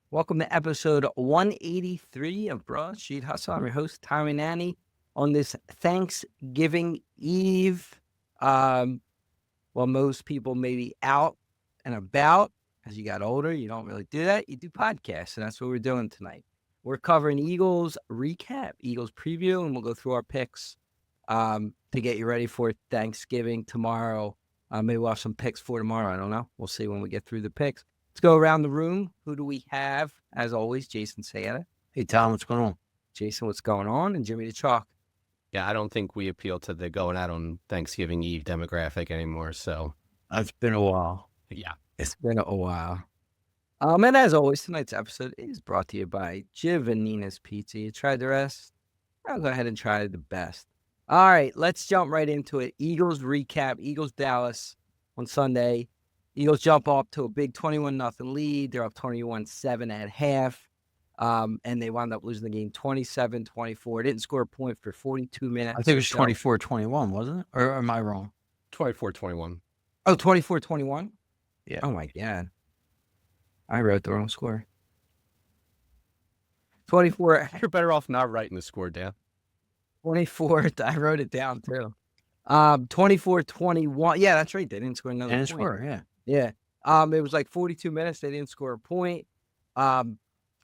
Welcome to episode 183 of Broad Street Hustle. I'm your host, Tommy Nanny, on this Thanksgiving Eve. Most people may be out and about. As you got older, you don't really do that. You do podcasts, and that's what we're doing tonight. We're covering Eagles recap, Eagles preview, and we'll go through our picks to get you ready for Thanksgiving tomorrow. Maybe we'll have some picks for tomorrow. I don't know. We'll see when we get through the picks. Let's go around the room. Who do we have? As always, Jason Sayetta. Hey, Tom, what's going on? Jason, what's going on? And Jimmy the Chalk. Yeah, I don't think we appeal to the going out on Thanksgiving Eve demographic anymore. So, It's been a while. yeah. It's been a while. And as always, tonight's episode is brought to you by Giovannina's Pizza. You tried the rest? I'll go ahead and try the best. All right, let's jump right into it. Eagles recap, Eagles Dallas on Sunday. Eagles jump up to a big 21-0 lead. They're up 21-7 at half. And they wound up losing the game 27-24. Didn't score a point for 42 minutes. I think it was 24-21, wasn't it? Or am I wrong? 24-21. Oh, 24-21? Yeah. Oh, my God. I wrote the wrong score. 24. You're better off not writing the score down. 24. I wrote it down, too. 24-21. Yeah, that's right. They didn't score another point. Score, yeah. Yeah. It was like 42 minutes. They didn't score a point.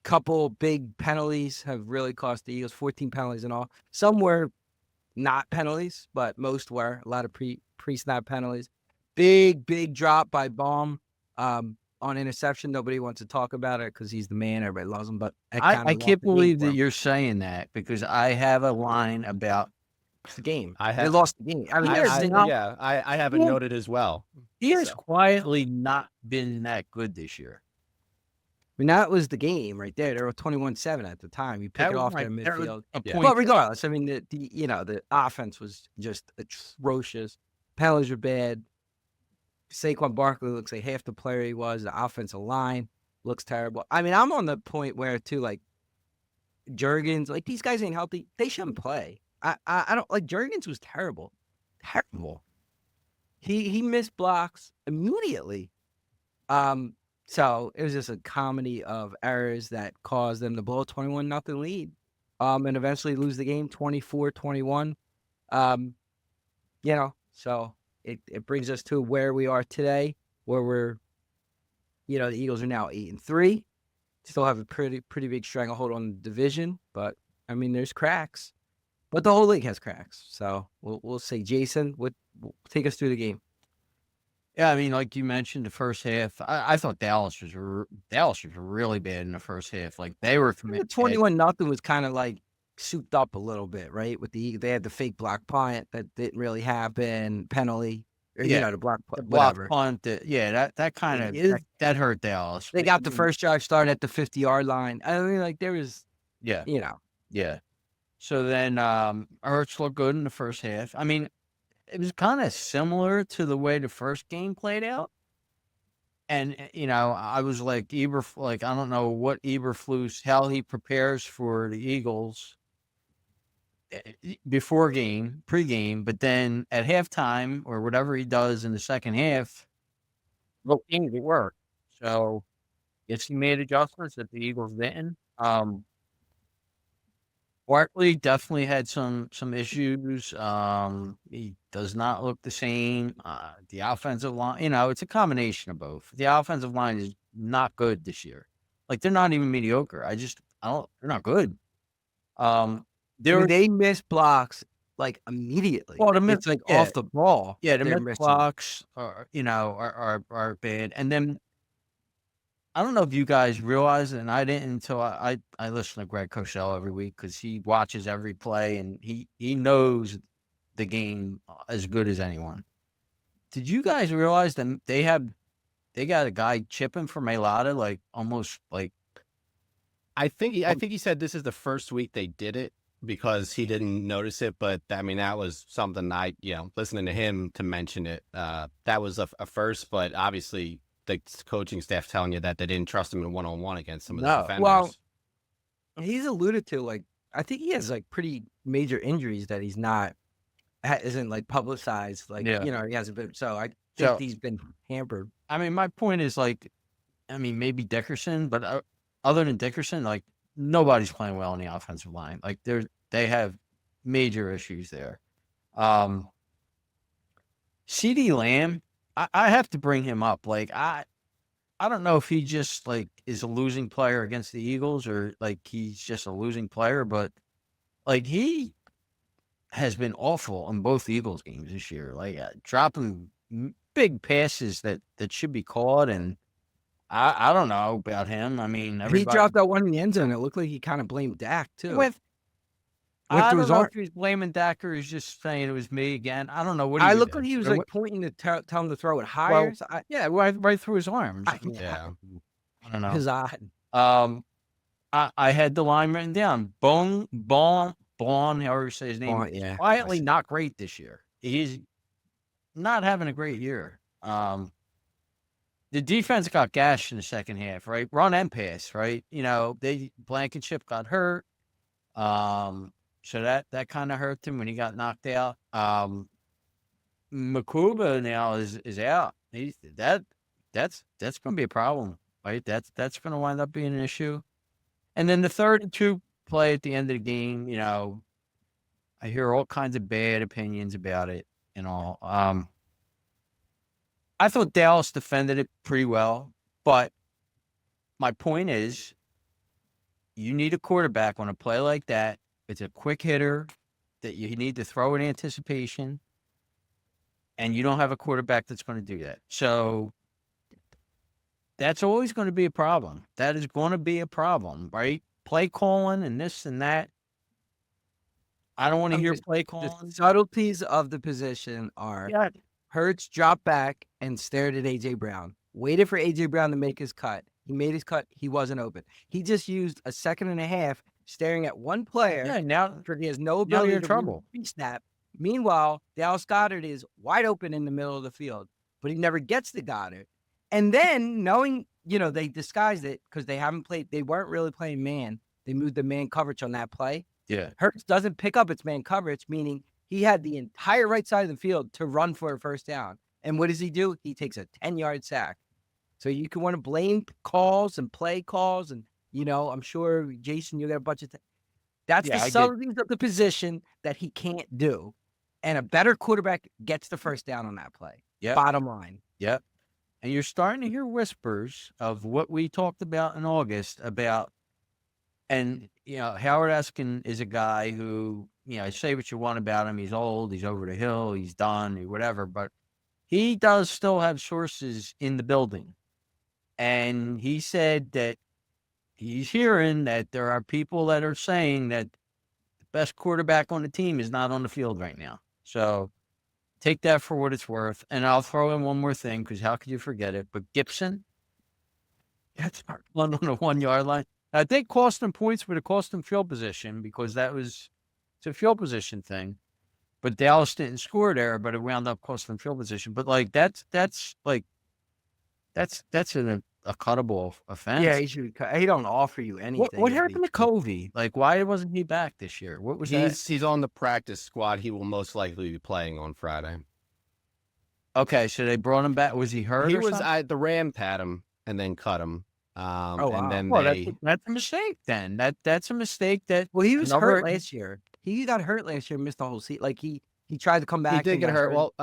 Couple big penalties have really cost the Eagles, 14 penalties in all. Some were not penalties, but most were. A lot of pre-snap penalties. Big drop by Baum on interception. Nobody wants to talk about it because he's the man. Everybody loves him. But I can't believe that you're saying that because I have a line about the game. They lost the game. I have it noted as well. He has quietly not been that good this year. I mean, that was the game right there. They were 21-7 at the time. You pick it off their midfield. But regardless, I mean, the offense was just atrocious. Penalties were bad. Saquon Barkley looks like half the player he was. The offensive line looks terrible. I mean, I'm on the point where, too, like, Juergens, like, these guys ain't healthy. They shouldn't play. I don't, like, Juergens was terrible. Terrible. He missed blocks immediately. So it was just a comedy of errors that caused them to blow a 21-0 lead, and eventually lose the game 24-21. So it brings us to where we are today, where we're, the Eagles are now 8-3, still have a pretty big stranglehold on the division, but I mean, there's cracks, but the whole league has cracks. So we'll say, Jason, take us through the game. Yeah, I mean, like you mentioned, the first half, I thought Dallas was really bad in the first half. Like they were committed. 21-0 was kind of like souped up a little bit, right? With the Eagles, they had the fake block punt that didn't really happen, penalty, or, the block punt, whatever. Punt. That kind of that hurt Dallas. They got the first drive started at the 50-yard line. I mean, like there was, yeah. So then Ertz looked good in the first half. I mean, it was kind of similar to the way the first game played out. And, I was like, I don't know what Eberflus, how he prepares for the Eagles before pregame, but then at halftime or whatever he does in the second half, it worked. So, yes, he made adjustments that the Eagles didn't. Barkley definitely had some issues. He does not look the same. The offensive line, it's a combination of both. The offensive line is not good this year. Like they're not even mediocre. They're not good. They miss blocks like immediately. Well, it's like off the ball. Yeah, the missed blocks are bad. And then I don't know if you guys realize it, and I didn't until I listen to Greg Cosell every week because he watches every play and he knows the game as good as anyone. Did you guys realize that they got a guy chipping for Mailata, like almost like? I think he said this is the first week they did it because he didn't notice it, but I mean that was something listening to him to mention it, that was a first, but obviously. The coaching staff telling you that they didn't trust him in one-on-one against some of the defenders. Well, he's alluded to, like, I think he has like pretty major injuries that isn't like publicized. Like, he hasn't been. So I think he's been hampered. I mean, my point is like, maybe Dickerson, but other than Dickerson, like nobody's playing well on the offensive line. Like they have major issues there. CeeDee Lamb, I have to bring him up. Like I don't know if he just like is a losing player against the Eagles or like he's just a losing player, but like he has been awful in both Eagles games this year. Like dropping big passes that should be caught, and I don't know about him. I mean, he dropped that one in the end zone. It looked like he kind of blamed Dak too. I don't know if he was blaming Dak or he's just saying it was me again. I don't know what I looked like he was like pointing to tell him to throw it higher. Well, right through his arms. I don't know. His eye. I had the line written down. Bone, however you say his name. Quietly not great this year. He's not having a great year. The defense got gashed in the second half, right? Run and pass, right? You know, Blankenship got hurt. So that kind of hurt him when he got knocked out. Makuba now is out. That's going to be a problem, right? That's going to wind up being an issue. And then the 3rd and 2 play at the end of the game, you know, I hear all kinds of bad opinions about it and all. I thought Dallas defended it pretty well, but my point is you need a quarterback on a play like that. It's a quick hitter that you need to throw in anticipation, and you don't have a quarterback that's going to do that. So that's always going to be a problem. That is going to be a problem, right? Play calling and this and that. I don't want to hear play calling. The subtleties of the position are Hurts dropped back and stared at A.J. Brown. Waited for A.J. Brown to make his cut. He made his cut. He wasn't open. He just used a second and a half staring at one player. Yeah, now he has no ability to trouble. Snap. Meanwhile, Dallas Goedert is wide open in the middle of the field, but he never gets to Goedert. And then knowing, you know, they disguised it because they weren't really playing man. They moved the man coverage on that play. Yeah. Hurts doesn't pick up its man coverage, meaning he had the entire right side of the field to run for a first down. And what does he do? He takes a 10-yard sack. So you can want to blame calls and play calls. And, you know, I'm sure, Jason, you got a bunch of things. That's the subtleties of the position that he can't do. And a better quarterback gets the first down on that play. Yep. Bottom line. Yep. And you're starting to hear whispers of what we talked about in August about, and, you know, Howard Eskin is a guy who, you know, say what you want about him. He's old. He's over the hill. He's done, whatever. But he does still have sources in the building. And he said that he's hearing that there are people that are saying that the best quarterback on the team is not on the field right now. So take that for what it's worth. And I'll throw in one more thing, because how could you forget it? But Gibson, that's one on the 1-yard line. I think cost them points, but it cost them field position, because it's a field position thing. But Dallas didn't score there, but it wound up costing them field position. But like that's a cuttable offense. Yeah, he don't offer you anything. What happened to Covey? Like, why wasn't he back this year? What was that? He's on the practice squad. He will most likely be playing on Friday. Okay, so they brought him back. Was he hurt? He was. The Rams had him and then cut him. Wow. And then that's a mistake. Then that's a mistake. He was hurt last year. He got hurt last year, missed the whole season. Like he tried to come back. He did get hurt. Well,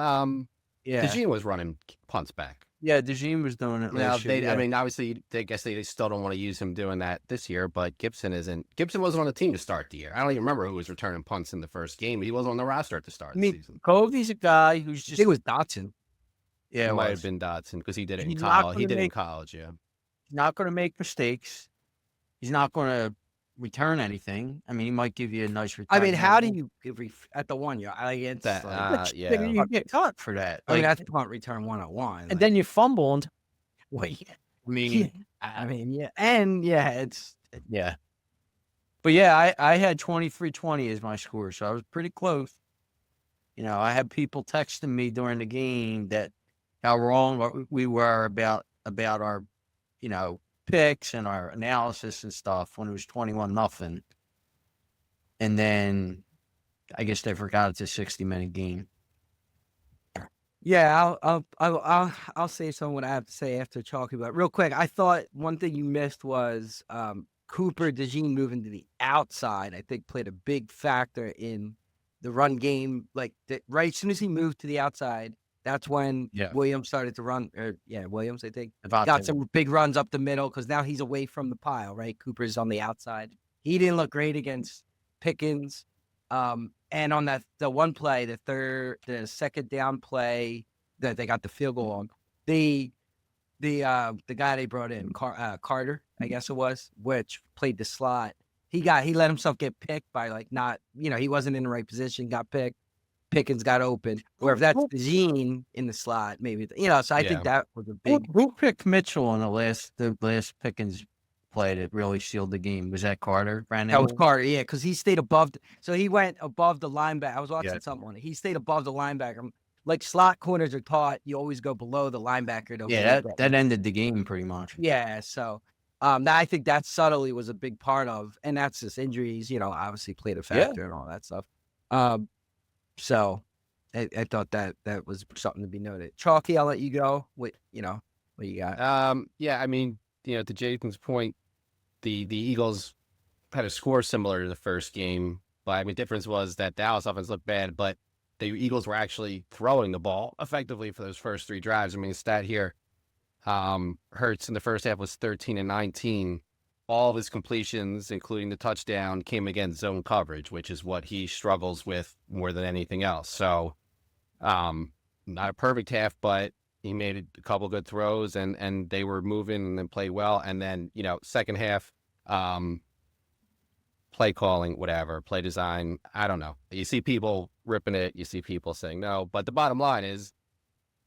yeah, DeJean was running punts back. Yeah, DeJean was doing it last year. I mean, obviously, they guess they still don't want to use him doing that this year. But Gibson wasn't on the team to start the year. I don't even remember who was returning punts in the first game. He wasn't on the roster at the start of the season. Covey's a guy who's just. I think it was Dotson. Yeah, it might have been Dotson, because he did it in college. He did it in college. Yeah. He's not going to make mistakes. He's not going to return anything. I mean, he might give you a nice return. I mean, how do you at the 1 year? It's that. You get cut for that. I mean, that's punt return 101. And then you fumbled. Wait. I mean, yeah. And it's. Yeah. But yeah, I had 23-20 as my score, so I was pretty close. You know, I had people texting me during the game that how wrong we were about our, you know, picks and our analysis and stuff when it was 21-0. And then I guess they forgot it's a 60-minute game. Yeah, I'll say some what I have to say after talking about it. Real quick. I thought one thing you missed was Cooper DeJean moving to the outside. I think played a big factor in the run game. Like right as soon as he moved to the outside, that's when Williams started to run. Williams, I think, got some big runs up the middle because now he's away from the pile. Right, Cooper's on the outside. He didn't look great against Pickens. And on the one play, the second down play that they got the field goal on, the guy they brought in, Carter, I guess it was, which played the slot. He let himself get picked by he wasn't in the right position, got picked. Pickens got open. Or if that's the Gene in the slot, maybe so I think that was a big. Who picked Mitchell on the last Pickens play that really sealed the game? Was that Carter? That was Carter, yeah, because he stayed above. So he went above the linebacker. I was watching something on it. He stayed above the linebacker. Like slot corners are taught, you always go below the linebacker. That ended the game pretty much. Yeah, so I think that subtly was a big part of, and that's just injuries, obviously played a factor and all that stuff. So I thought that was something to be noted. Chalky, I'll let you go. What you got? I mean, to Jason's point, the Eagles had a score similar to the first game, but I mean, difference was that Dallas offense looked bad, but the Eagles were actually throwing the ball effectively for those first 3 drives. I mean, stat here, Hurts in the first half was 13 and 19. All of his completions, including the touchdown, came against zone coverage, which is what he struggles with more than anything else. So, not a perfect half, but he made a couple good throws and they were moving and then played well. And then, second half, play calling, whatever, play design, I don't know. You see people ripping it. You see people saying no. But the bottom line is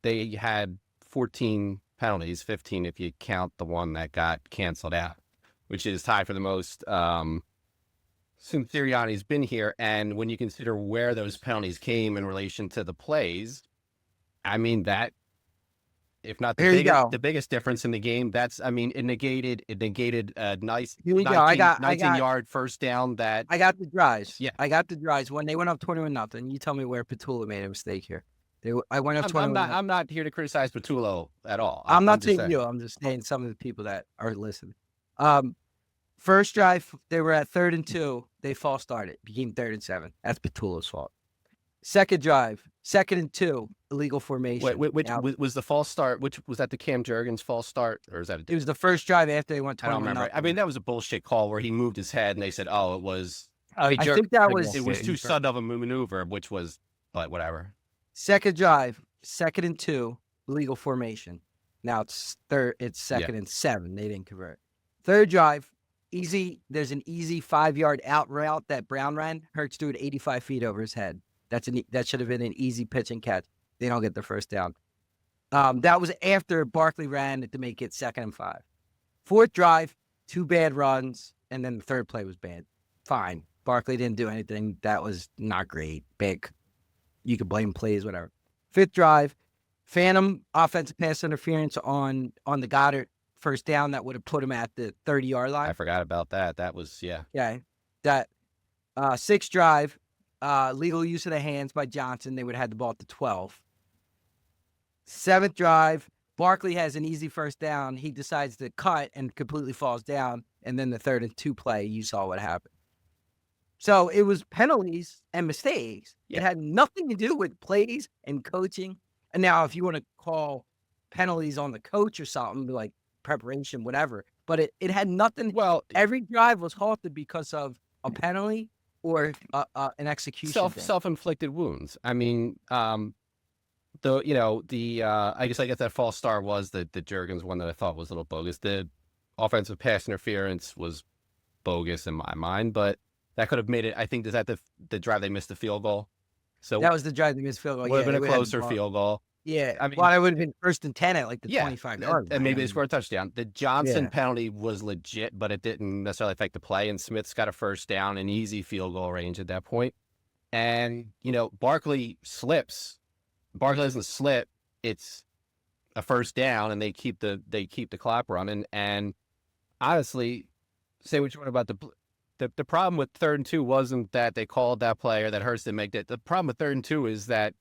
they had 14 penalties, 15 if you count the one that got canceled out, which is tied for the most since Sirianni's been here. And when you consider where those penalties came in relation to the plays, I mean, that, if not the biggest difference in the game, it negated a nice 19-yard first down that I got the drives. Yeah. I got the drives when they went up 21-0. You tell me where Petula made a mistake here. I went up 21. I'm not here to criticize Petula at all. I'm not saying you. I'm just saying some of the people that are listening. First drive, they were at 3rd and 2. They false started. Became 3rd and 7. That's Petula's fault. Second drive, 2nd and 2, illegal formation. Which was the false start? Which was that the Cam Jurgens false start, or is that? It was the first drive after they went 21-0. I don't remember. I mean, that was a bullshit call where he moved his head and they said, "Oh, it was." I think that was. It was too sudden of a maneuver, which was, but whatever. Second drive, 2nd and 2, illegal formation. Now it's 2nd and 7. They didn't convert. Third drive, easy. There's an easy 5-yard out route that Brown ran. Hurts threw it 85 feet over his head. That should have been an easy pitch and catch. They don't get the first down. That was after Barkley ran to make it 2nd and 5. Fourth drive, 2 bad runs, and then the third play was bad. Fine. Barkley didn't do anything. That was not great. Big. You could blame plays, whatever. Fifth drive, phantom offensive pass interference on the Goddard first down that would have put him at the 30-yard line. I forgot about that. That was, Okay. That sixth drive, legal use of the hands by Johnson. They would have had the ball at the 12. Seventh drive, Barkley has an easy first down. He decides to cut and completely falls down. And then the 3rd and 2 play, you saw what happened. So it was penalties and mistakes. Yeah. It had nothing to do with plays and coaching. And now if you want to call penalties on the coach or something, like preparation, whatever, but it had nothing. Well, every drive was halted because of a penalty or an execution. Self-inflicted wounds. I mean, I guess that false start was the Jurgens one that I thought was a little bogus. The offensive pass interference was bogus in my mind, but that could have made it. I think is that the drive they missed the field goal. So that was the drive they missed field goal. Would have been a closer field goal. Yeah, I mean, it would have been 1st and 10 at like the 25-yard. And maybe they scored a touchdown. The Johnson penalty was legit, but it didn't necessarily affect the play. And Smith's got a first down, an easy field goal range at that point. And Barkley slips. Barkley doesn't slip. It's a first down, and they keep the clock running. And honestly, say what you want about the problem with 3rd and 2 wasn't that they called that play or that Hurts didn't make that. The problem with 3rd and 2 is that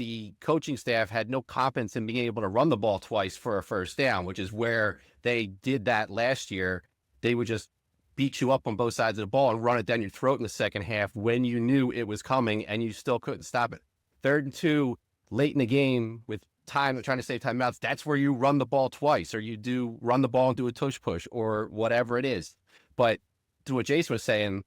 the coaching staff had no confidence in being able to run the ball twice for a first down, which is where they did that last year. They would just beat you up on both sides of the ball and run it down your throat in the second half when you knew it was coming and you still couldn't stop it. 3rd and 2, late in the game with time, trying to save timeouts, that's where you run the ball twice, or you do run the ball and do a tush push or whatever it is. But to what Jason was saying,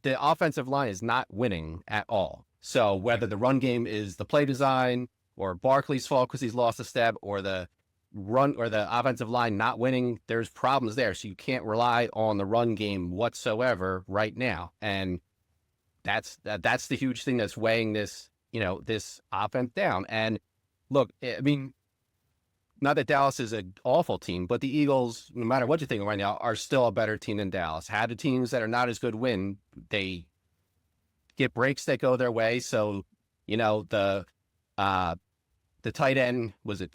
the offensive line is not winning at all. So whether the run game is the play design or Barkley's fault because he's lost a step, or the run or the offensive line not winning, there's problems there. So you can't rely on the run game whatsoever right now. And that's the huge thing that's weighing this, this offense down. And look, I mean, not that Dallas is an awful team, but the Eagles, no matter what you think right now, are still a better team than Dallas. Had the teams that are not as good win, they get breaks that go their way. So, the tight end, is it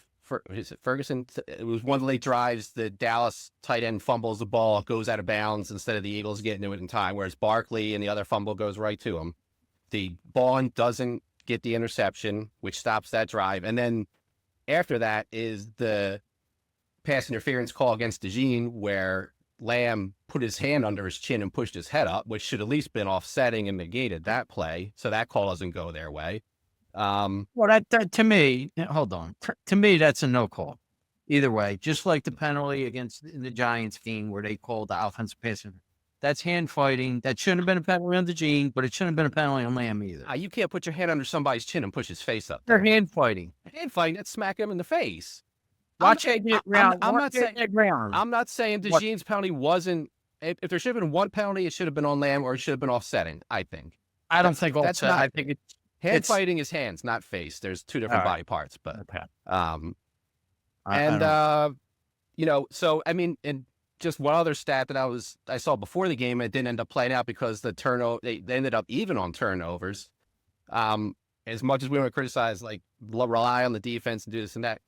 Ferguson? It was one of the late drives. The Dallas tight end fumbles the ball, goes out of bounds instead of the Eagles getting to it in time, whereas Barkley and the other fumble goes right to him. The ball doesn't get the interception, which stops that drive. And then after that is the pass interference call against DeJean, where Lamb put his hand under his chin and pushed his head up, which should at least been offsetting and negated that play. So that call doesn't go their way. Well, that to me, hold on. To me, that's a no call. Either way, just like the penalty against the Giants game where they called the offensive pass. That's hand fighting. That shouldn't have been a penalty on DeJean, but it shouldn't have been a penalty on Lamb either. You can't put your hand under somebody's chin and push his face up. They're hand fighting. Hand fighting, that's smack him in the face. I'm not saying DeJean's penalty wasn't. If there should have been one penalty, it should have been on Lamb, or it should have been offsetting. I think. I don't think that's not. I think hand fighting is hands, not face. There's two different body parts, but okay. So I mean, and just one other stat that I saw before the game, it didn't end up playing out because they ended up even on turnovers. As much as we want to criticize, like rely on the defense and do this and that,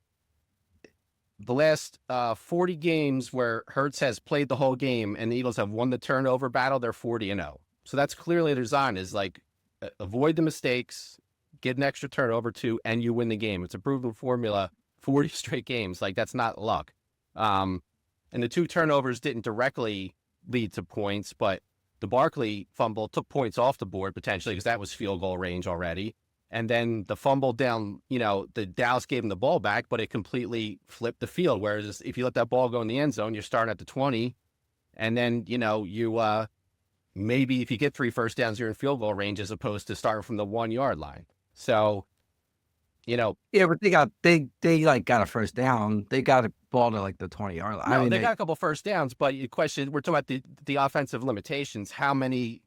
the last 40 games where Hurts has played the whole game and the Eagles have won the turnover battle, they're 40-0. So that's clearly their design is like avoid the mistakes, get an extra turnover too, and you win the game. It's a proven formula. 40 straight games, like that's not luck. And the 2 turnovers didn't directly lead to points, but the Barkley fumble took points off the board potentially because that was field goal range already. And then the fumble down, the Dallas gave him the ball back, but it completely flipped the field. Whereas if you let that ball go in the end zone, you're starting at the 20. And then, you maybe if you get 3 first downs, you're in field goal range as opposed to starting from the 1 yard line. So, Yeah, but they got a first down. They got a ball to like the 20-yard line. No, they got a couple first downs, but we're talking about the offensive limitations. How many?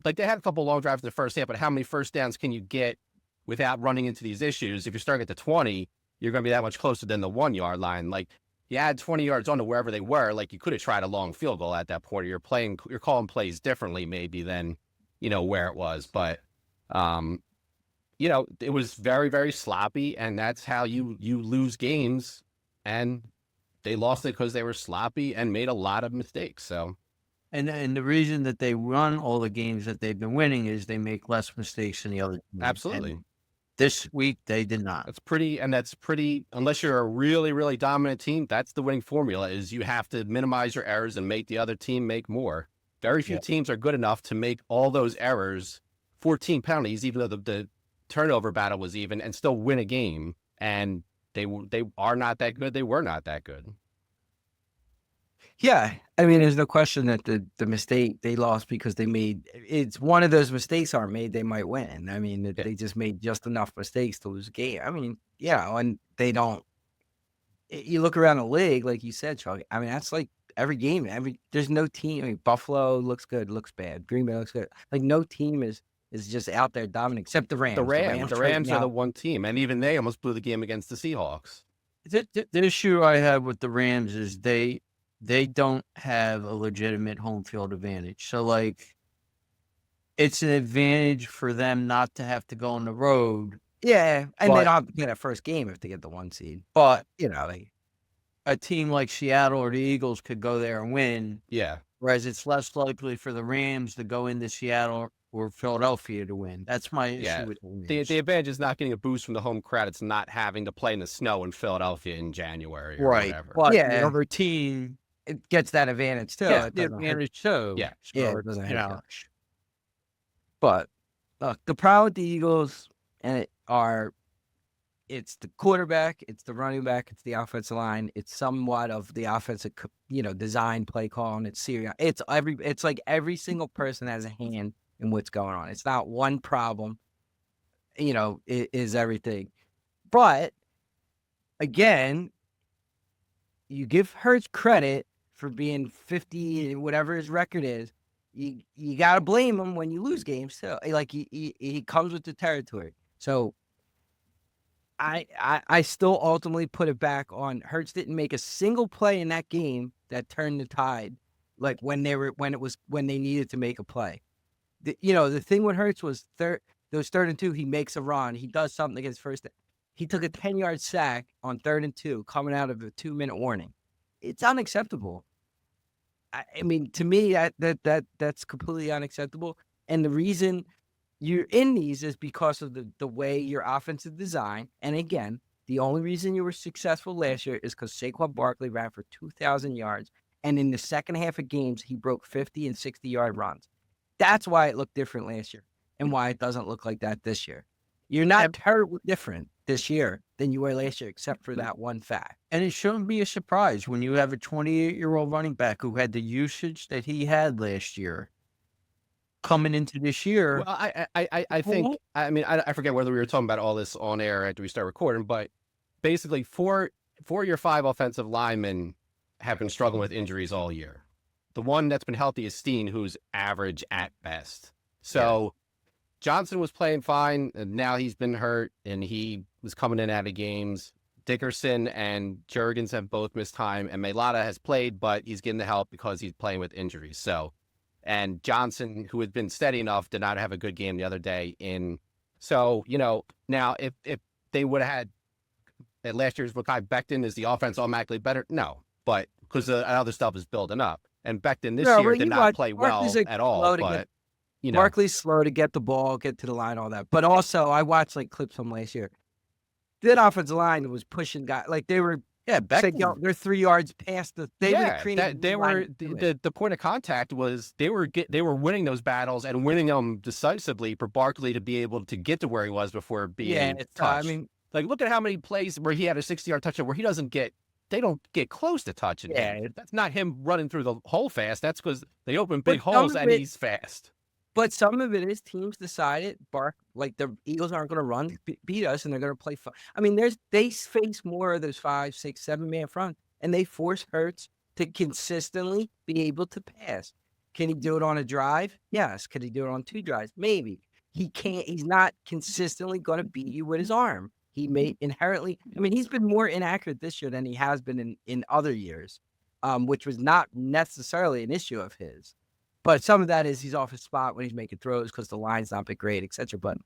Like they had a couple long drives in the first half, but how many first downs can you get without running into these issues? If you're starting at the 20, you're going to be that much closer than the 1 yard line. Like you add 20 yards on to wherever they were, like you could have tried a long field goal at that point. You're calling plays differently maybe than, where it was. But, it was very, very sloppy, and that's how you lose games. And they lost it because they were sloppy and made a lot of mistakes. So. And the reason that they run all the games that they've been winning is they make less mistakes than the other teams. Absolutely. And this week they did not. That's pretty, unless you're a really, really dominant team, that's the winning formula is you have to minimize your errors and make the other team make more. Very few teams are good enough to make all those errors, 14 penalties, even though the turnover battle was even, and still win a game. And they are not that good. They were not that good. Yeah, I mean, there's no question that the mistake they lost because it's one of those mistakes aren't made, they might win. I mean, they just made just enough mistakes to lose a game. I mean, and they don't. You look around the league, like you said, Chuck. I mean, that's like every game. There's no team. I mean, Buffalo looks good, looks bad. Green Bay looks good. Like no team is just out there dominant except the Rams. The Rams are the one team, and even they almost blew the game against the Seahawks. The issue I have with the Rams is they don't have a legitimate home field advantage. So, like, it's an advantage for them not to have to go on the road. Yeah, and they don't have to get that first game if they get the 1 seed. But, a team like Seattle or the Eagles could go there and win. Yeah. Whereas it's less likely for the Rams to go into Seattle or Philadelphia to win. That's my issue with the advantage is not getting a boost from the home crowd. It's not having to play in the snow in Philadelphia in January or whatever. But the other team, it gets that advantage too. Yeah, the advantage too. Yeah, so it doesn't hurt. But the problem with the Eagles it's the quarterback, it's the running back, it's the offensive line, it's somewhat of the offensive, design, play call, and it's serious. It's like every single person has a hand in what's going on. It's not one problem. It is everything. But again, you give Hurts credit for being 50, whatever his record is. You got to blame him when you lose games. So, like, he comes with the territory. So I still ultimately put it back on Hurts didn't make a single play in that game that turned the tide, like when they needed to make a play. The thing with Hurts was those 3rd and 2, he makes a run, he does something against first. He took a 10-yard sack on 3rd and 2 coming out of a 2-minute warning. It's unacceptable. I mean, to me, that's completely unacceptable. And the reason you're in these is because of the way your offensive design. And again, the only reason you were successful last year is because Saquon Barkley ran for 2,000 yards. And in the second half of games, he broke 50 and 60-yard runs. That's why it looked different last year and why it doesn't look like that this year. You're not terribly different this year than you were last year, except for that one fact. And it shouldn't be a surprise when you have a 28-year-old running back who had the usage that he had last year coming into this year. Well, I think, I forget whether we were talking about all this on air after we start recording, but basically 4 your 5 offensive linemen have been struggling with injuries all year. The one that's been healthy is Steen, who's average at best. So Johnson was playing fine, and now he's been hurt, and he was coming in out of games. Dickerson and Jurgens have both missed time, and Mailata has played, but he's getting the help because he's playing with injuries. So, and Johnson, who had been steady enough, did not have a good game the other day. So, now if they would have had last year's Mekhi Becton, is the offense automatically better? No, but because the other stuff is building up. And Becton this year did not play well at all. But Barkley's slow to get the ball, get to the line, all that. But also, I watched clips from last year. That offensive line was pushing guys like they were. Yeah, Becton, they're 3 yards past the. The point of contact was they were winning those battles and winning them decisively for Barkley to be able to get to where he was before being touched. Look at how many plays where he had a 60-yard touchdown where they don't get close to touching him. That's not him running through the hole fast. That's because they open big holes and he's fast. But some of it is teams decided the Eagles aren't going to run beat us, and they're going to play. They face more of those 5, 6, 7-man front, and they force Hurts to consistently be able to pass. Can he do it on a drive? Yes. Can he do it on 2 drives? Maybe. He can't. He's not consistently going to beat you with his arm. He may inherently. He's been more inaccurate this year than he has been in other years, which was not necessarily an issue of his. But some of that is he's off his spot when he's making throws because the line's not been great, etc. But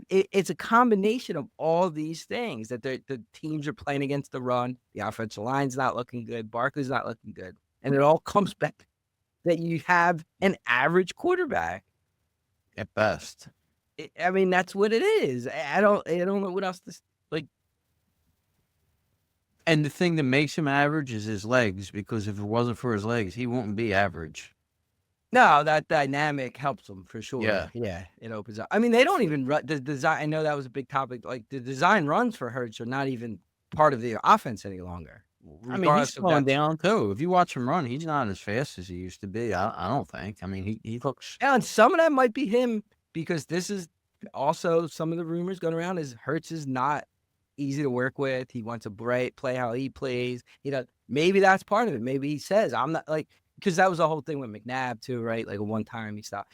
it's a combination of all these things that the teams are playing against the run. The offensive line's not looking good. Barkley's not looking good. And it all comes back that you have an average quarterback. At best. That's what it is. I don't know what else to like. And the thing that makes him average is his legs, because if it wasn't for his legs, he wouldn't be average. No, that dynamic helps them for sure. Yeah. It opens up. They don't even run the design. I know that was a big topic. Like the design runs for Hurts are not even part of the offense any longer. He's slowing down too. If you watch him run, he's not as fast as he used to be. I don't think. He looks. And some of that might be him, because this is also some of the rumors going around is Hurts is not easy to work with. He wants to play how he plays. Maybe that's part of it. Maybe he says, I'm not because that was the whole thing with McNabb too, right? Like one time he stopped.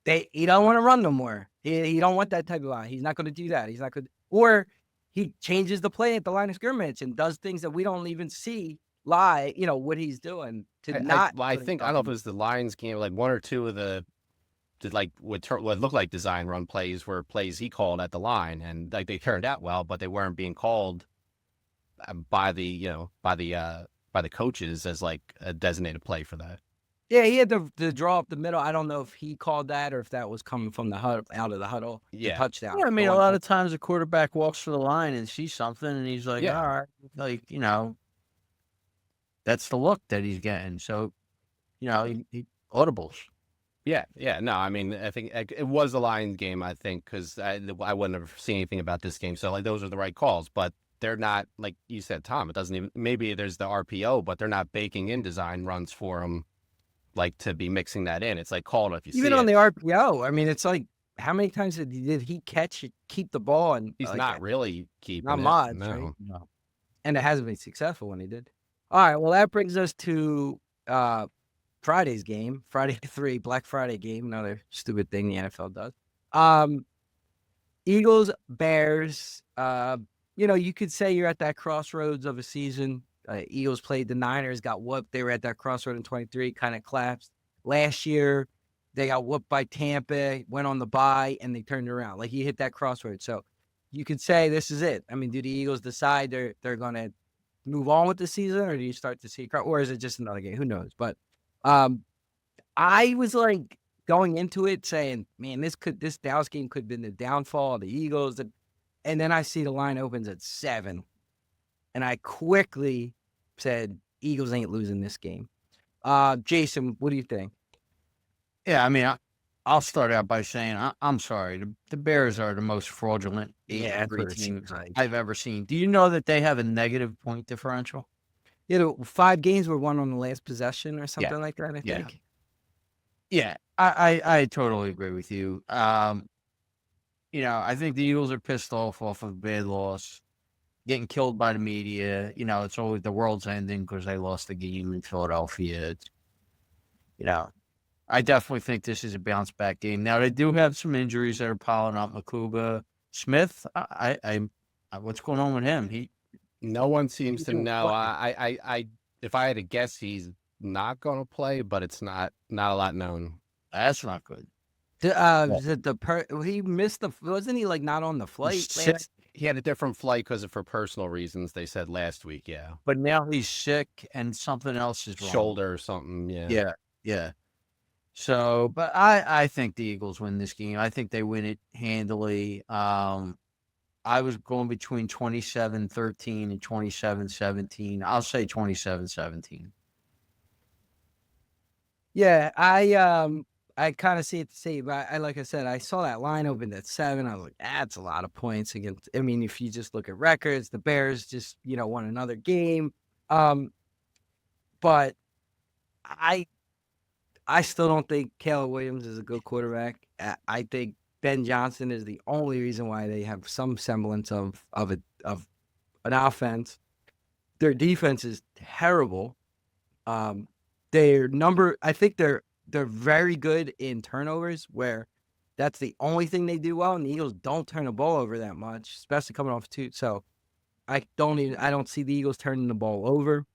He don't want to run no more. He don't want that type of line. He's not going to do that. He's not going. Or he changes the play at the line of scrimmage and does things that we don't even see live. What he's doing to not. I don't know if it was the Lions game. One or two of what looked like design run plays were plays he called at the line, and they turned out well, but they weren't being called by the coaches as a designated play for that. Yeah, he had the draw up the middle. I don't know if he called that or if that was coming from the huddle, out of the huddle, the touchdown. Yeah, I mean, a lot of times the quarterback walks to the line and sees something, and he's like, all right, like, that's the look that he's getting. So, he audibles. Yeah. No, I mean, I think it was a Lions game, I think, because I wouldn't have seen anything about this game. So, like, those are the right calls. But they're not, like you said, Tom, it doesn't even, maybe there's the RPO, but they're not baking in design runs for him, like, to be mixing that in. It's like, call it if you see it. Even on the RPO, I mean, it's like, how many times did he keep the ball? And he's not really keeping not it. much, No. right? No. And it hasn't been successful when he did. All right, well, that brings us to Friday's game, Friday 3, Black Friday game, another stupid thing the NFL does. Eagles, Bears, you could say you're at that crossroads of a season. Eagles played the Niners, got whooped. They were at that crossroad in 23, kind of collapsed. Last year, they got whooped by Tampa, went on the bye, and they turned around. Like, you hit that crossroad. So you could say this is it. I mean, do the Eagles decide they're going to move on with the season, or do you start to see, or is it just another game? Who knows? But I was like going into it saying, man, this Dallas game could have been the downfall of the Eagles. And then I see the line opens at 7. And I quickly said, Eagles ain't losing this game. Jason, what do you think? Yeah, I mean, I'll start out by saying I'm sorry. The Bears are the most fraudulent team I've ever seen. Do you know that they have a negative point differential? Yeah, 5 games were won on the last possession or something like that, I think. Yeah, I totally agree with you. I think the Eagles are pissed off of a bad loss, getting killed by the media. It's always the world's ending because they lost the game in Philadelphia. I definitely think this is a bounce back game. Now they do have some injuries that are piling up. Makuba Smith, what's going on with him? No one seems to know. I if I had to guess, he's not going to play, but it's not a lot known. That's not good. He missed wasn't he like not on the flight? He had a different flight for personal reasons. They said last week, But now he's sick and something else is wrong. Shoulder or something, yeah. So, but I think the Eagles win this game. I think they win it handily. I was going between 27-13 and 27-17. I'll say 27-17. Yeah, I kind of see it the same. But like I said, I saw that line open at 7. I was like, that's a lot of points against. I mean, if you just look at records, the Bears just won another game. But I still don't think Caleb Williams is a good quarterback. I think Ben Johnson is the only reason why they have some semblance of an offense. Their defense is terrible. I think they're very good in turnovers, where that's the only thing they do well. And the Eagles don't turn the ball over that much, especially coming off 2. So I don't see the Eagles turning the ball over.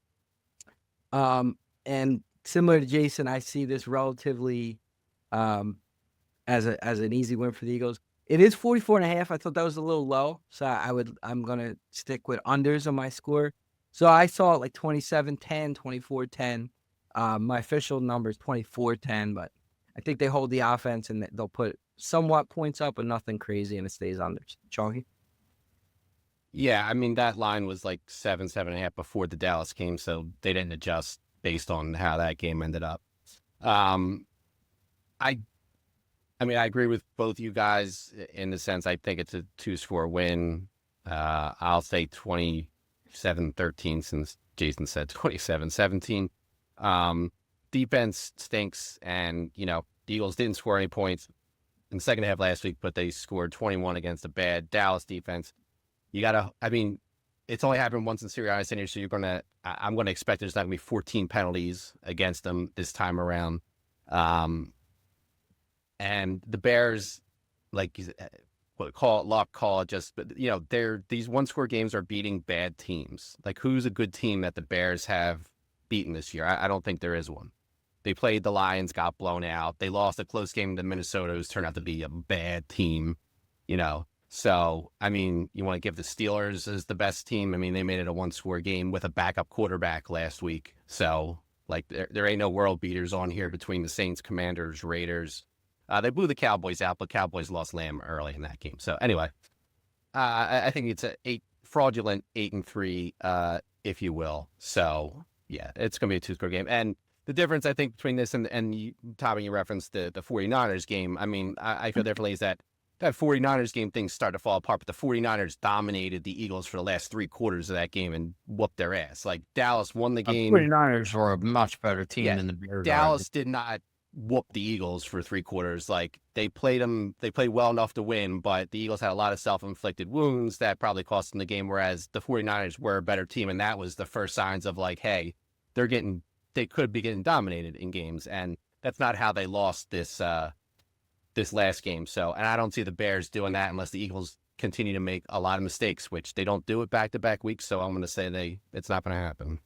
And similar to Jason, I see this relatively as an easy win for the Eagles. It is 44.5. I thought that was a little low, so I'm gonna stick with unders on my score. So I saw it like 27-10, 24-10. My official number is 24-10, but I think they hold the offense and they'll put somewhat points up, but nothing crazy, and it stays unders. Chalky? Yeah, I mean, that line was like 7.5 before the Dallas game, so they didn't adjust based on how that game ended up. I mean, I agree with both you guys in the sense I think it's a 2-score win. I'll say 27-13 since Jason said 27-17. Defense stinks, and the Eagles didn't score any points in the second half last week, but they scored 21 against a bad Dallas defense. It's only happened once in Serie A, so I'm gonna expect there's not gonna be 14 penalties against them this time around. And the Bears, like, call it luck, call it just, but these 1-score games are beating bad teams. Like, who's a good team that the Bears have beaten this year? I don't think there is one. They played the Lions, got blown out. They lost a close game to Minnesota, who's turned out to be a bad team. So, I mean, you want to give the Steelers as the best team. I mean, they made it a 1-score game with a backup quarterback last week. So, Like there ain't no world beaters on here between the Saints, Commanders, Raiders. They blew the Cowboys out, but Cowboys lost Lamb early in that game. So anyway, I think it's a fraudulent 8-3, if you will. So yeah, it's going to be a two-score game. And the difference, I think, between this and you, Tommy, you referenced the 49ers game. I mean, I feel differently is that 49ers game, things started to fall apart, but the 49ers dominated the Eagles for the last 3 quarters of that game and whooped their ass. Like, Dallas won the game. 49ers were a much better team than the Bears. Dallas did not whoop the Eagles for 3 quarters. Like, they played well enough to win, but the Eagles had a lot of self-inflicted wounds that probably cost them the game, whereas the 49ers were a better team, and that was the first signs of, like, hey, they could be getting dominated in games, and that's not how they lost this last game. So, and I don't see the Bears doing that unless the Eagles continue to make a lot of mistakes, which they don't do it back-to-back weeks. So I'm going to say it's not going to happen.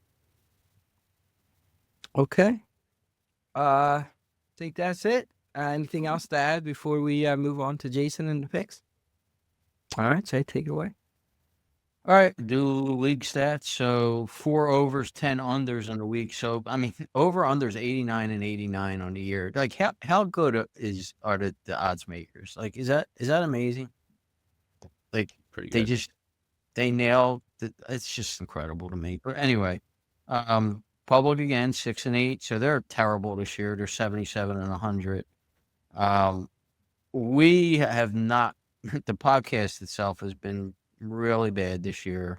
Okay. I think that's it. Anything else to add before we move on to Jason and the picks? All right, Jay, take it away. All right, do league stats. So 4 overs, 10 unders in the week. So I mean, over unders 89 and 89 on the year. Like how good are the odds makers? Like is that amazing? Like pretty good. They nailed it. It's just incredible to me. But anyway, public again 6 and 8. So they're terrible this year. They're 77 and 100. We have not. The podcast itself has been really bad this year,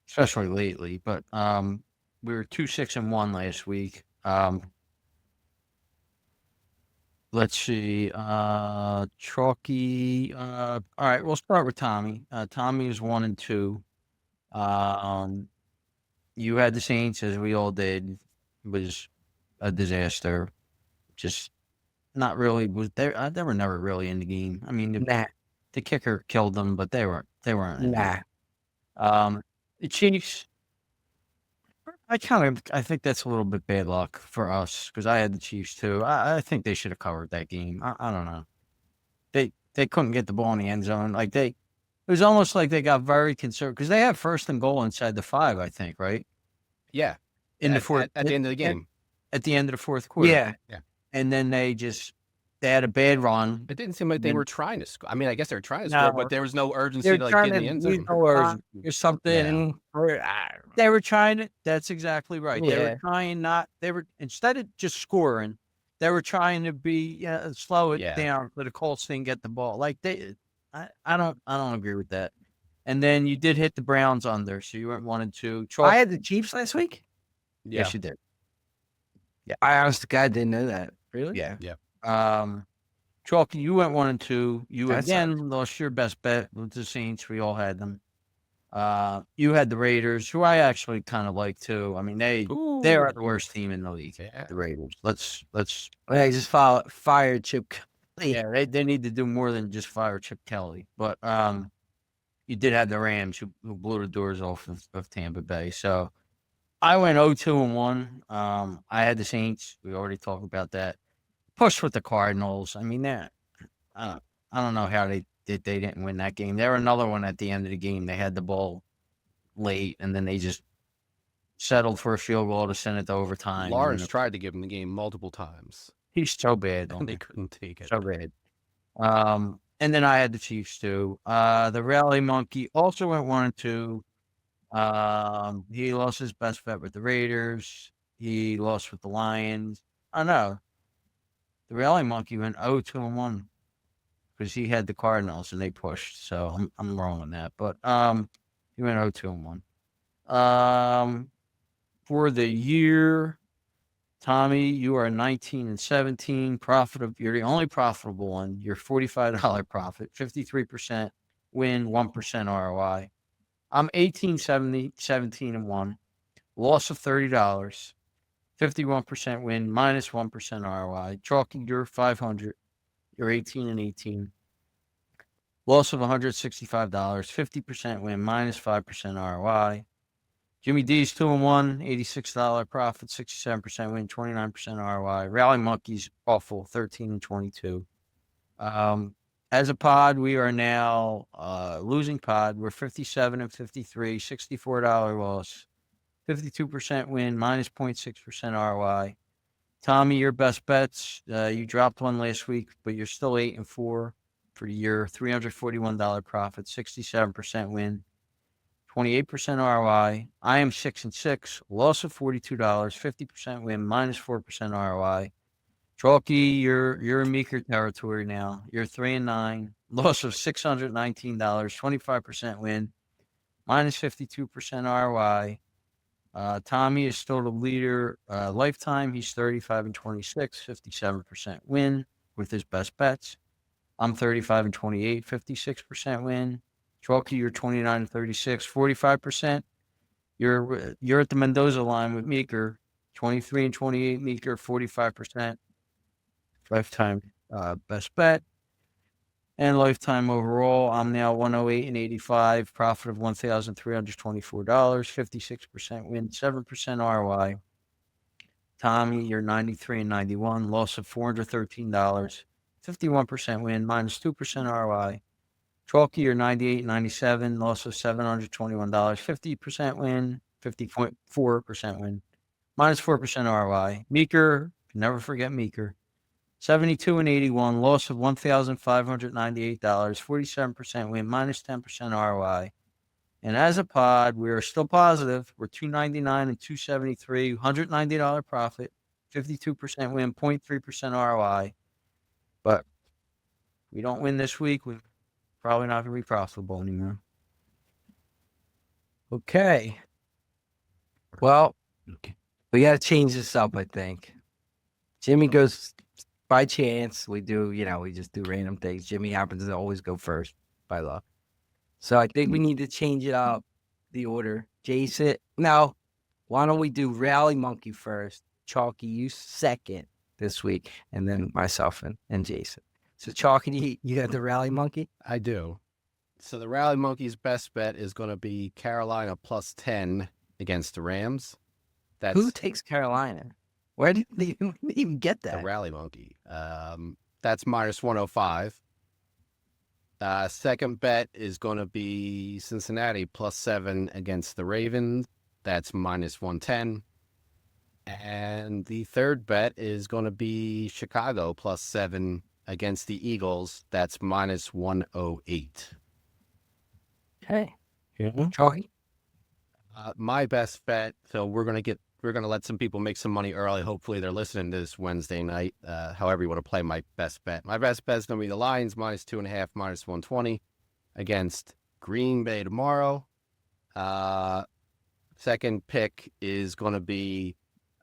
especially lately. But we were 2-6-1 last week. Let's see. Chalky. All right, we'll start with Tommy. Tommy is 1-2. You had the Saints, as we all did. It was a disaster. Just not really. They were never really in the game. I mean, the kicker killed them, but they weren't. Nah. The Chiefs. I think that's a little bit bad luck for us because I had the Chiefs too. I think they should have covered that game. I don't know. They couldn't get the ball in the end zone. Like it was almost like they got very conservative because they had 1st and goal inside the 5. I think, right? Yeah. In the fourth at the end of the game. At the end of the 4th quarter. Yeah. And then they had a bad run. It didn't seem like they were trying to score. I mean, I guess they were trying to score, but there was no urgency to get in the end zone. No urgency or something. Yeah. They were trying to. That's exactly right. Yeah. They were trying not. They were instead of just scoring, they were trying to be slow it down so the Colts didn't get the ball. Like I don't agree with that. And then you did hit the Browns under, so you went 1-2. I had the Chiefs last week. Yeah. Yes, you did. Yeah, I honest to God didn't know that. Really? Yeah. Chalky, you went 1-2. You again lost your best bet with the Saints. We all had them. You had the Raiders, who I actually kind of like too. I mean, they are the worst team in the league. Yeah. The Raiders. Let's. They just fired Chip Kelly. Yeah, they need to do more than just fire Chip Kelly. But you did have the Rams who blew the doors off of Tampa Bay. So I went 0-2-1. I had the Saints. We already talked about that. Push with the Cardinals. I mean, I don't know how they didn't win that game. There were another one at the end of the game. They had the ball late, and then they just settled for a field goal to send it to overtime. Lawrence tried to give him the game multiple times. He's so bad. And they couldn't take it. So bad. And then I had the Chiefs too. The Rally Monkey also went 1-2. He lost his best bet with the Raiders. He lost with the Lions. Oh no. The Rally Monkey went 0-2-1 because he had the Cardinals and they pushed. So I'm wrong on that. But he went 0-2-1. For the year, Tommy, you are 19-17. You're the only profitable one. You're $45 profit, 53% win, 1% ROI. I'm 17-1. Loss of $30. 51% win, minus 1% ROI. Chalky, you're 500. You're 18-18. Loss of $165. 50% win, minus 5% ROI. Jimmy D's 2-1, $86 profit, 67% win, 29% ROI. Rally Monkeys awful, 13-22. As a pod, we are now losing pod. We're 57-53, $64 loss. 52% win, minus 0.6% ROI. Tommy, your best bets. You dropped one last week, but you're still 8-4 for the year. $341 profit, 67% win, 28% ROI. I am 6-6, loss of $42, 50% win, minus 4% ROI. Chalky, you're in meeker territory now. You're 3-9, loss of $619, 25% win, minus 52% ROI. Tommy is still the leader. Lifetime, he's 35-26, 57% win with his best bets. I'm 35-28, 56% win. Chalky, you're 29-36, 45%. You're at the Mendoza line with Meeker, 23-28, Meeker, 45%. Lifetime best bet. And lifetime overall, I'm now 108-85, profit of $1,324, 56% win, 7% ROI. Tommy, you're 93-91, loss of $413, 51% win, minus 2% ROI. Chalky, you're 98-97, loss of $721, 50% win, 50.4% win, minus 4% ROI. Meeker, never forget Meeker. 72-81, loss of $1,598, 47% win, minus 10% ROI. And as a pod, we are still positive. We're 299-273, $190 profit, 52% win, 0.3% ROI. But we don't win this week, we're probably not going to be profitable anymore. Okay. Well, we got to change this up, I think. Jimmy goes... By chance, we just do random things. Jimmy happens to always go first by luck. So I think we need to change it up, the order. Jason, no, why don't we do Rally Monkey first? Chalky, you second this week, and then myself and Jason. So Chalky, you got the Rally Monkey? I do. So the Rally Monkey's best bet is going to be Carolina plus 10 against the Rams. Who takes Carolina? Where did they even get that? The Rally Monkey. That's minus 105. Second bet is going to be Cincinnati plus 7 against the Ravens. That's minus 110. And the third bet is going to be Chicago plus 7 against the Eagles. That's minus 108. Okay. Chalky? My best bet, so we're going to let some people make some money early. Hopefully they're listening to this Wednesday night. However you want to play my best bet. My best bet is going to be the Lions minus 2.5, minus 120 against Green Bay tomorrow. Second pick is going to be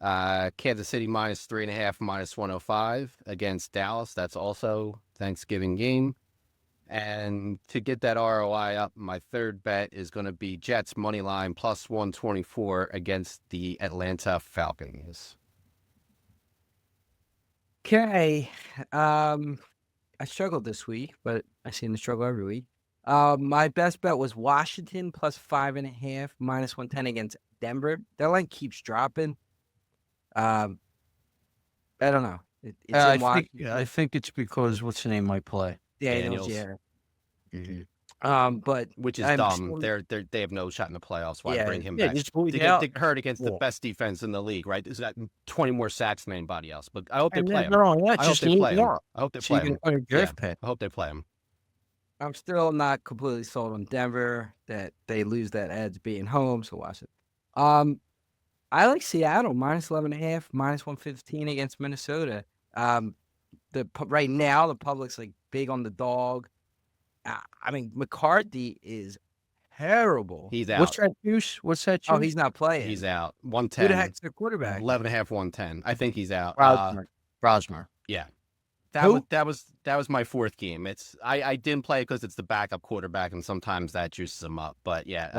Kansas City minus 3.5, minus 105 against Dallas. That's also Thanksgiving game. And to get that ROI up, my third bet is going to be Jets money line plus 124 against the Atlanta Falcons. Okay. I struggled this week, but I seem to struggle every week. My best bet was Washington plus 5.5, minus 110 against Denver. That line keeps dropping. I don't know. I think it's because what's the name might play. Daniels. Yeah. Mm-hmm. But which is dumb. They have no shot in the playoffs. Why bring him back? They get hurt against the best defense in the league, right? Is that 20 more sacks than anybody else? But I hope they play him. I hope they play him. I hope they play him. I hope they play him. I'm still not completely sold on Denver that they lose that edge being home. So watch it. I like Seattle minus 11.5, minus 115 against Minnesota. Right now the public's like big on the dog. I mean, McCarthy is terrible. He's out. What's that juice? Oh, he's not playing. He's out. 110. Who the heck's their quarterback? 11.5, 110. I think he's out. Rosmer. Yeah. That was my fourth game. I didn't play it because it's the backup quarterback, and sometimes that juices him up. But yeah,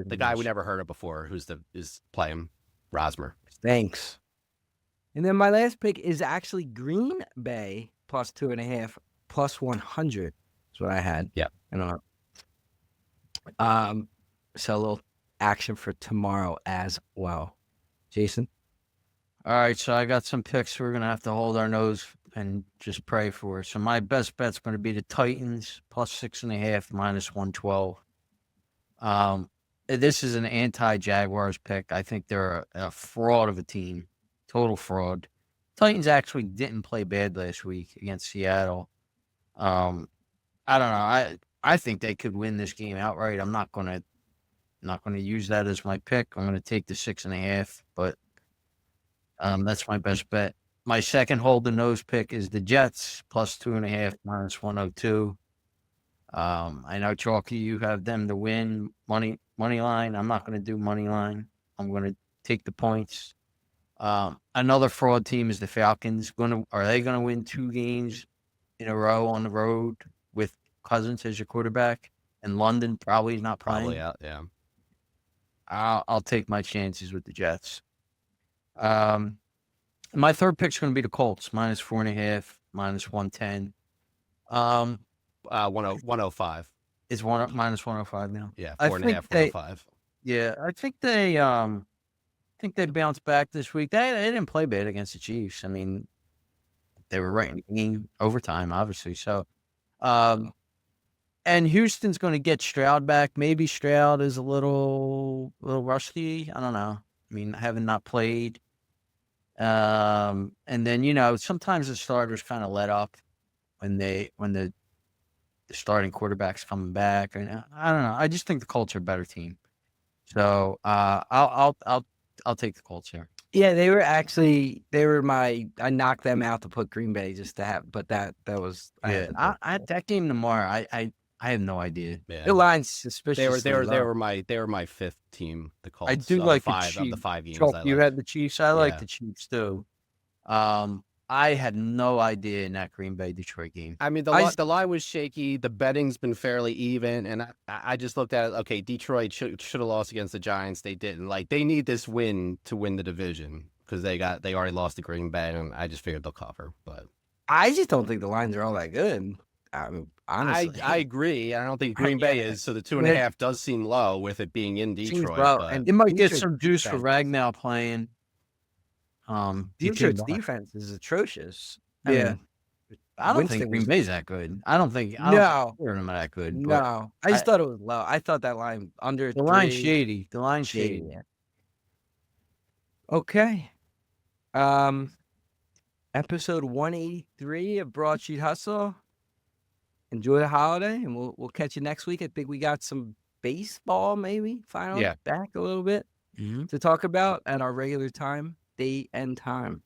the guy we never heard of before is playing Rosmer. Thanks. And then my last pick is actually Green Bay plus 2.5, plus 100. That's what I had. Yeah. So a little action for tomorrow as well. Jason? All right, so I got some picks we're going to have to hold our nose and just pray for. So my best bet's going to be the Titans plus 6.5, minus 112. this is an anti-Jaguars pick. I think they're a fraud of a team, total fraud. Titans actually didn't play bad last week against Seattle. I don't know. I think they could win this game outright. I'm not gonna use that as my pick. I'm gonna take the 6.5, but that's my best bet. My second hold the nose pick is the Jets plus 2.5 minus 102. I know Chalky, you have them to win money line. I'm not going to do money line. I'm going to take the points. Another fraud team is the Falcons. Are they going to win 2 games in a row on the road with Cousins as your quarterback? And London probably not playing. Probably out, yeah. I'll take my chances with the Jets. My third pick's going to be the Colts, minus 4.5, minus 110. 105. It's minus 105 now. Yeah, 4.5, 105. Yeah, I think they bounced back this week. They didn't play bad against the Chiefs. I mean, they were right in the game overtime, obviously. So, and Houston's going to get Stroud back. Maybe Stroud is a little rusty. I don't know. I mean, having not played. And then, sometimes the starters kind of let up when the starting quarterback's coming back. And I don't know. I just think the Colts are a better team. So I'll take the Colts here. Yeah, I knocked them out to put Green Bay just to have, but that was that game tomorrow. I have no idea. Yeah. The line's suspicious. They were my fifth team. The Colts. I do like the Chiefs. Of the 5 games. You had the Chiefs. I like the Chiefs too. I had no idea in that Green Bay Detroit game. I mean, the line was shaky. The betting's been fairly even, and I just looked at it. Okay, Detroit should have lost against the Giants. They didn't. Like, they need this win to win the division because they already lost to Green Bay, and I just figured they'll cover. But I just don't think the lines are all that good. I mean, honestly, I agree. I don't think Green Bay is. So the 2.5 does seem low with it being in Detroit. But and it might get some juice for Ragnow playing. Detroit's defense is atrocious. I don't think Green Bay's that good. I don't think them that good. No, I just thought it was low. I thought that line under the line's shady. The line's shady. Yeah. Okay. Episode 183 of Broadsheet Hustle. Enjoy the holiday, and we'll catch you next week. I think we got some baseball maybe finally back a little bit to talk about at our regular time, date and time.